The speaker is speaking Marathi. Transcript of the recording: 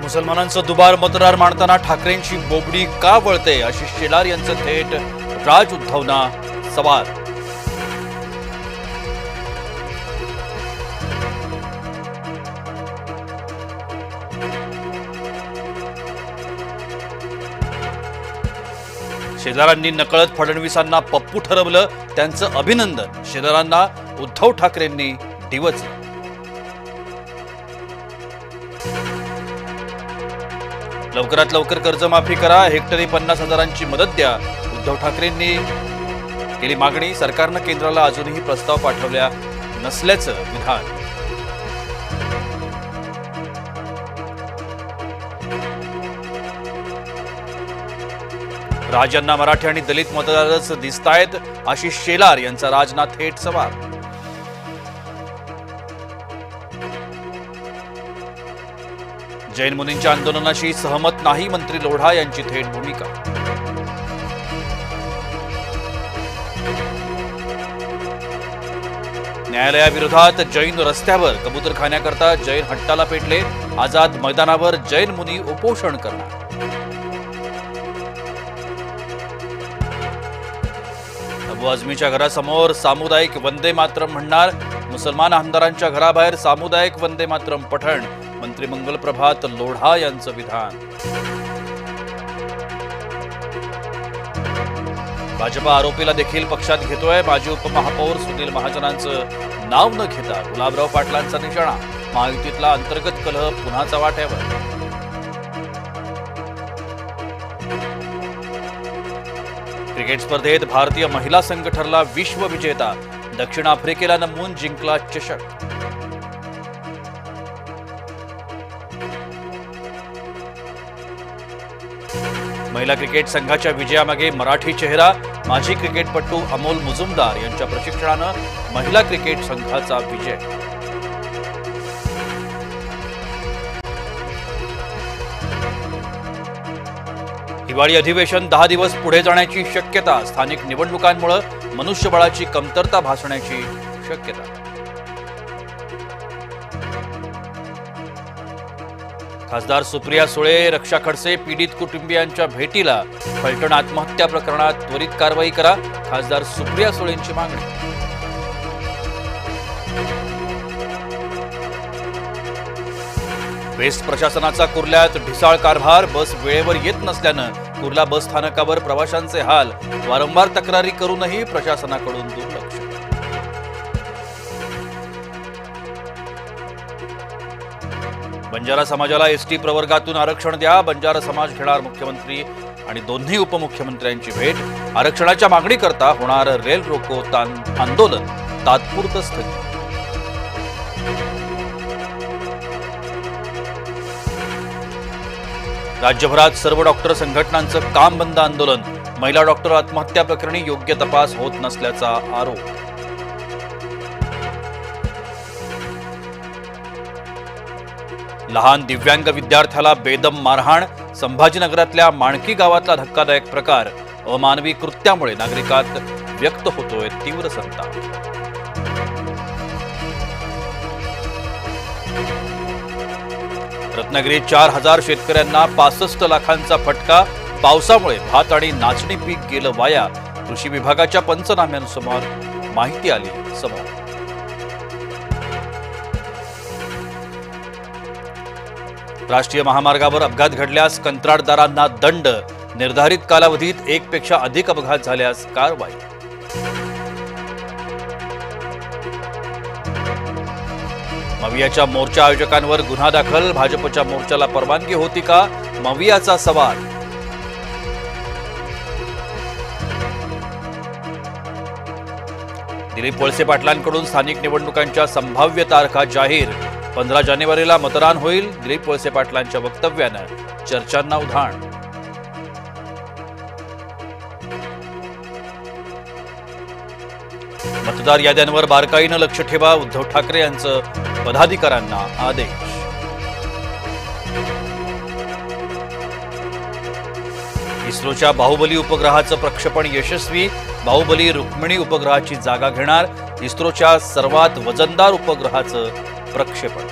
मुसलमानांचं दुबार मतदार मांडताना ठाकरेंची बोबडी का वळते अशी शेलार यांचं थेट राज उद्धवना सवाल। शेजारांनी नकळत फडणवीसांना पप्पू ठरवलं, त्यांचं अभिनंदन। शेजारांना उद्धव ठाकरेंनी डिवचलं। लवकरात लवकर कर्जमाफी करा, हेक्टरी 50,000ची मदत द्या, उद्धव ठाकरेंनी केली मागणी। सरकारनं केंद्राला अजूनही प्रस्ताव पाठवल्या नसल्याचं विधान। राज यांना मराठी आणि दलित मतदारच दिसतायत, आशिष शेलार यांचा राजना थेट सवाल। जैन मुनींच्या आंदोलनाशी सहमत नाही, मंत्री लोढा यांची थेट भूमिका। न्यायालयाविरोधात जैन रस्त्यावर, कबूतरखान्याकरता जैन हट्टाला पेटले, आझाद मैदानावर जैन मुनी उपोषण करणार। अबू आझमीच्या घरासमोर सामुदायिक वंदे मातरम म्हणणार, मुसलमान आमदारांच्या घराबाहेर सामुदायिक वंदे मातरम पठण। मंत्री मंगल प्रभात लोढा यांचं विधान। भाजपा आरोपीला देखील पक्षात घेतोय, माजी उपमहापौर सुनील महाजनांचं नाव न घेता गुलाबराव पाटलांचा निशाणा। महायुतीतला अंतर्गत कलह पुन्हा चव्हाट्यावर। क्रिकेट स्पर्धेत भारतीय महिला संघ ठरला विश्वविजेता, दक्षिण आफ्रिकेला नमवून जिंकला चषक। महिला क्रिकेट संघाच्या विजयामागे मराठी चेहरा, माजी क्रिकेटपटू अमोल मुजुमदार यांच्या प्रशिक्षणानं महिला क्रिकेट संघाचा विजय। हिवाळी अधिवेशन 10 दिवस पुढे जाण्याची शक्यता, स्थानिक निवडणुकांमुळे मनुष्यबळाची कमतरता भासण्याची शक्यता। खासदार सुप्रिया सुळे, रक्षा खडसे पीडित कुटुंबियांच्या भेटीला, फलटण आत्महत्या प्रकरणात त्वरित कारवाई करा, खासदार सुप्रिया सुळेंची मागणी। बेस्ट प्रशासनाचा कुर्ल्यात ढिसाळ कारभार, बस वेळेवर येत नसल्यानं कुर्ला बस स्थानकावर प्रवाशांचे हाल, वारंवार तक्रारी करूनही प्रशासनाकडून दुर्लक्ष। बंजारा समाजाला एसटी प्रवर्गातून आरक्षण द्या, बंजारा समाज घेणार मुख्यमंत्री आणि दोन्ही उपमुख्यमंत्र्यांची भेट। आरक्षणाच्या मागणीकरता होणार रेल रोको आंदोलन तात्पुरतं स्थगित। राज्यभरात सर्व डॉक्टर संघटनांचं काम बंद आंदोलन, महिला डॉक्टर आत्महत्या प्रकरणी योग्य तपास होत नसल्याचा आरोप। लहान दिव्यांग विद्यार्थ्याला बेदम मारहाण, संभाजीनगरातल्या माणकी गावातला धक्कादायक प्रकार, अमानवी कृत्यामुळे नागरिकात व्यक्त होतोय तीव्र संताप। रत्नागिरीत 4,000 शेतकऱ्यांना 65 लाखांचा फटका, पावसामुळे भात आणि नाचणी पीक गेलं वाया, कृषी विभागाच्या पंचनाम्यांसमोर माहिती आली समोर। राष्ट्रीय महामार्गावर अपघात घडल्यास कंत्राटदारांना दंड, निर्धारित कालावधीत 1 पेक्षा अधिक अपघात झाल्यास कारवाई। मवियाच्या मोर्चा आयोजकांवर गुन्हा दाखल, भाजपच्या मोर्चाला परवानगी होती का, मवियाचा सवाल। दिलीप वळसे पाटलांकडून स्थानिक निवडणुकांच्या संभाव्य तारखा जाहीर, 15 जानेवारीला मतदान होईल, दिलीप वळसे पाटलांच्या वक्तव्यानं चर्चांना उधाण। मतदार याद्यांवर बारकाईनं लक्ष ठेवा, उद्धव ठाकरे यांचं पदाधिकाऱ्यांना आदेश। इस्रोच्या बाहुबली उपग्रहाचं प्रक्षेपण यशस्वी, बाहुबली रुक्मिणी उपग्रहाची जागा घेणार, इस्रोच्या सर्वात वजनदार उपग्रहाचं प्रक्षेपण।